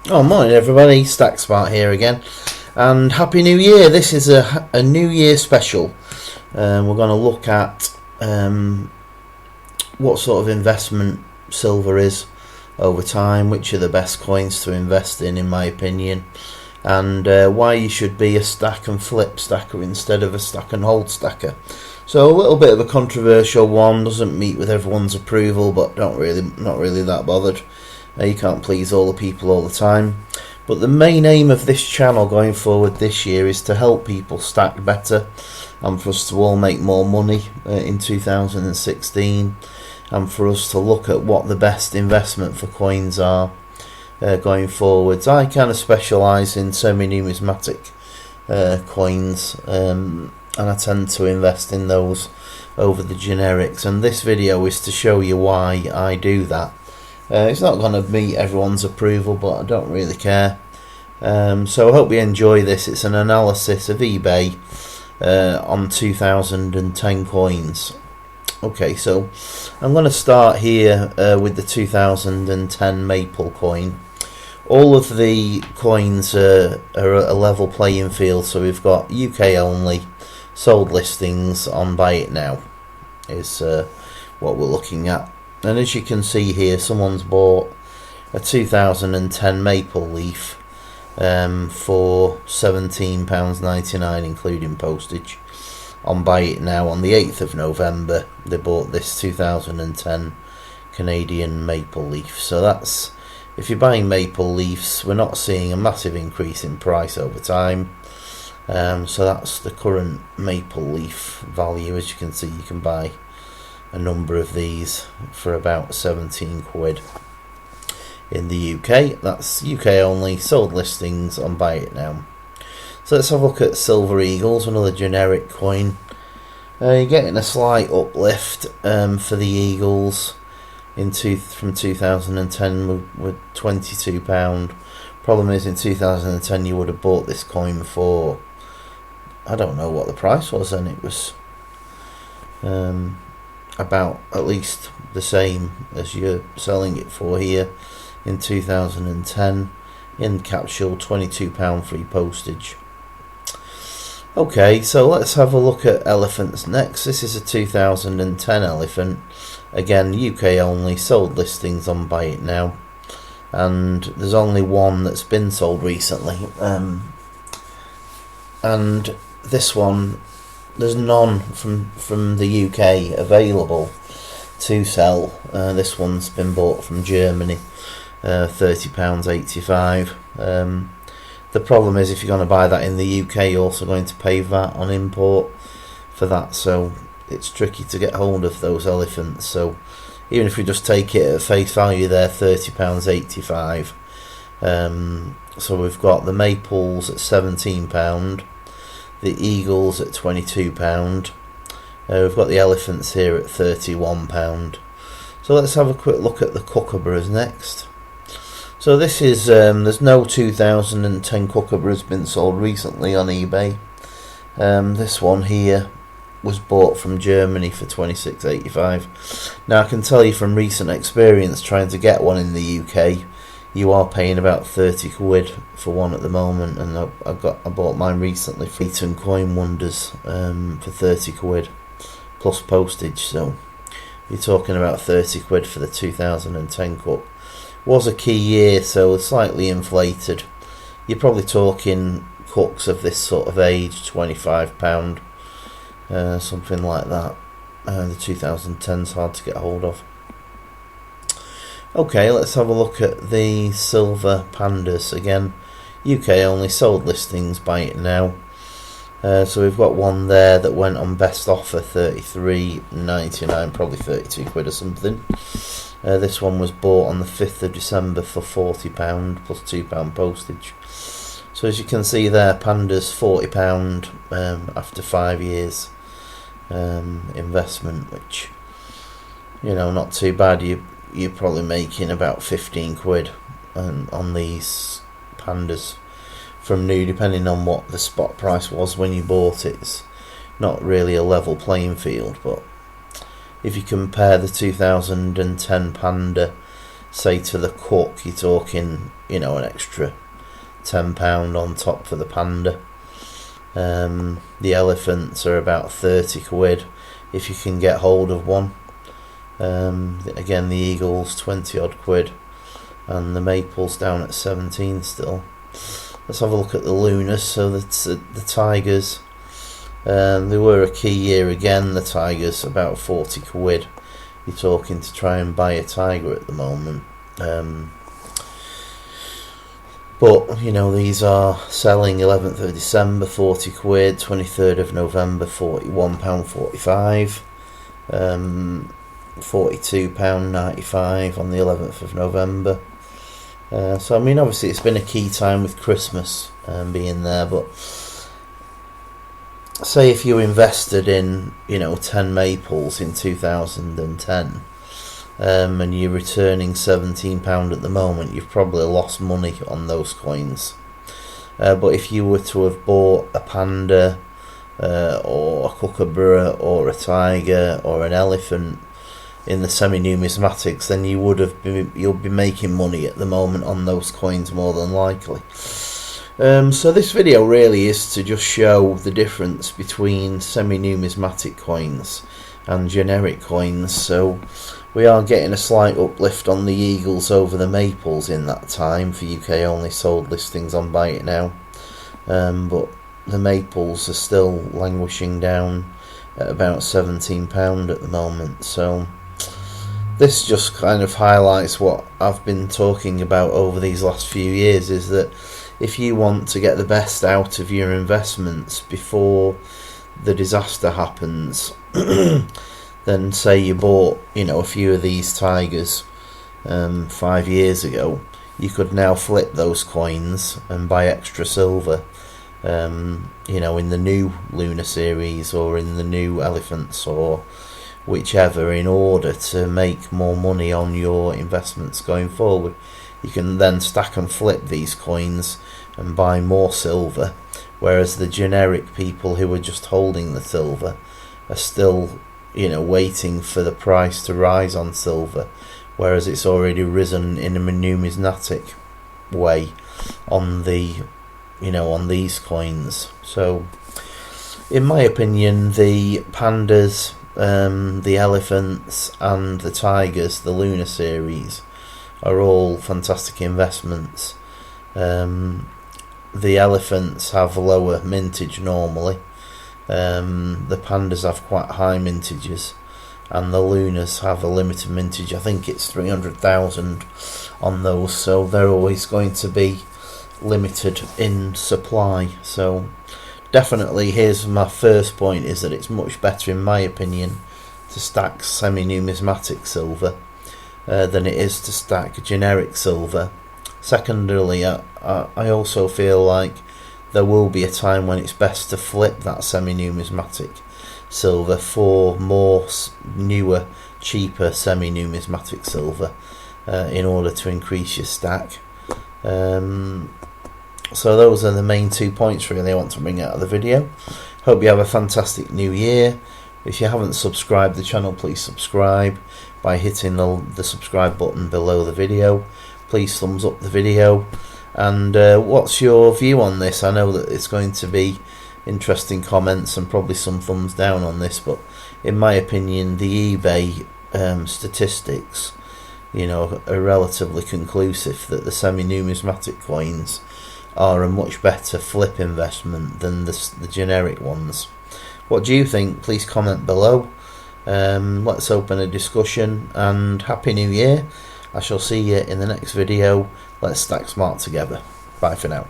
Oh, morning everybody, Stack Smart here again, and Happy New Year. This is a New Year special. We're going to look at what sort of investment silver is over time, which are the best coins to invest in my opinion, and why you should be a stack and flip stacker instead of a stack and hold stacker. So a little bit of a controversial one, doesn't meet with everyone's approval, but not really that bothered. You can't please all the people all the time. But the main aim of this channel going forward this year is to help people stack better and for us to all make more money in 2016, and for us to look at what the best investment for coins are going forwards. I kind of specialise in semi-numismatic coins, and I tend to invest in those over the generics, and this video is to show you why I do that. It's not going to meet everyone's approval, but I don't really care. So I hope you enjoy this. It's an analysis of eBay on 2010 coins. Okay, so I'm going to start here with the 2010 Maple coin. All of the coins are a level playing field, so we've got UK only, sold listings on Buy It Now is what we're looking at. And as you can see here, someone's bought a 2010 Maple Leaf for £17.99 including postage on Buy It Now on the 8th of November. They bought this 2010 Canadian Maple Leaf. So that's, if you're buying Maple Leafs, we're not seeing a massive increase in price over time. So that's the current Maple Leaf value. As you can see, you can buy a number of these for about 17 quid in the UK. That's UK only, sold listings on Buy It Now. So let's have a look at Silver Eagles, another generic coin. You're getting a slight uplift for the Eagles from 2010 with £22. Problem is, in 2010 you would have bought this coin for, I don't know what the price was then. It was about at least the same as you're selling it for here in 2010. In capsule, £22 free postage. Okay, so let's have a look at elephants next. This is a 2010 elephant, again UK only, sold listings on Buy It Now, and there's only one that's been sold recently, and this one, there's none from the UK available to sell. This one's been bought from Germany, £30.85. The problem is, if you're going to buy that in the UK, you're also going to pay VAT on import for that, so it's tricky to get hold of those elephants. So even if we just take it at face value there, £30.85. So we've got the Maples at £17, the Eagles at £22. We've got the elephants here at £31. So let's have a quick look at the Kookaburras next. So this is, there's no 2010 Kookaburras been sold recently on eBay. This one here was bought from Germany for £26.85. Now I can tell you from recent experience trying to get one in the UK, you are paying about 30 quid for one at the moment, and I bought mine recently for Eton Coin Wonders for 30 quid plus postage. So you're talking about 30 quid for the 2010 Cook. Was a key year, so slightly inflated. You're probably talking Cooks of this sort of age, £25, something like that. The 2010's hard to get hold of. Okay, let's have a look at the silver pandas again. UK only, sold listings, Buy It Now. So we've got one there that went on best offer, £33.99, probably 32 quid or something. This one was bought on the 5th of December for £40 plus £2 postage. So as you can see there, Panda's £40 after 5 years investment, which, you know, not too bad. You're probably making about 15 quid on these Pandas from new, depending on what the spot price was when you bought it. It's not really a level playing field, but if you compare the 2010 Panda say to the cook, you're talking, an extra £10 on top for the Panda. The elephants are about 30 quid if you can get hold of one. Again, the eagles 20 odd quid, and the maples down at 17 still. Let's have a look at the lunas. So that's the tigers. They were a key year again. The tigers about 40 quid. You're talking to try and buy a tiger at the moment. But these are selling 11th of December 40 quid, 23rd of November £41.45, £42.95 on the 11th of November. So obviously it's been a key time with Christmas being there, but say if you invested in 10 maples in 2010, and you're returning £17 at the moment, you've probably lost money on those coins. But if you were to have bought a panda, or a kookaburra, or a tiger, or an elephant in the semi-numismatics, then you'll be making money at the moment on those coins more than likely. So this video really is to just show the difference between semi-numismatic coins and generic coins. So we are getting a slight uplift on the eagles over the maples in that time for UK only sold listings on Buy It Now, but the maples are still languishing down at about £17 at the moment. So this just kind of highlights what I've been talking about over these last few years, is that if you want to get the best out of your investments before the disaster happens, then say you bought a few of these tigers 5 years ago, you could now flip those coins and buy extra silver in the new Lunar series or in the new elephants or whichever, in order to make more money on your investments going forward. You can then stack and flip these coins and buy more silver, whereas the generic people who are just holding the silver are still waiting for the price to rise on silver, whereas it's already risen in a numismatic way on the on these coins. So in my opinion, the pandas, the elephants and the tigers, the Lunar series, are all fantastic investments. The elephants have lower mintage normally. The pandas have quite high mintages, and the Lunars have a limited mintage. I think it's 300,000 on those, so they're always going to be limited in supply. So definitely, here's my first point, is that it's much better in my opinion to stack semi-numismatic silver than it is to stack generic silver. Secondly, I also feel like there will be a time when it's best to flip that semi-numismatic silver for more newer, cheaper semi-numismatic silver in order to increase your stack. So those are the main 2 points really I want to bring out of the video. Hope you have a fantastic new year. If you haven't subscribed the channel, please subscribe by hitting the subscribe button below the video. Please thumbs up the video. And what's your view on this? I know that it's going to be interesting comments and probably some thumbs down on this, but in my opinion, the eBay statistics are relatively conclusive that the semi-numismatic coins are a much better flip investment than the generic ones. What do you think? Please comment below. Let's open a discussion, and Happy New Year. I shall see you in the next video. Let's stack smart together. Bye for now.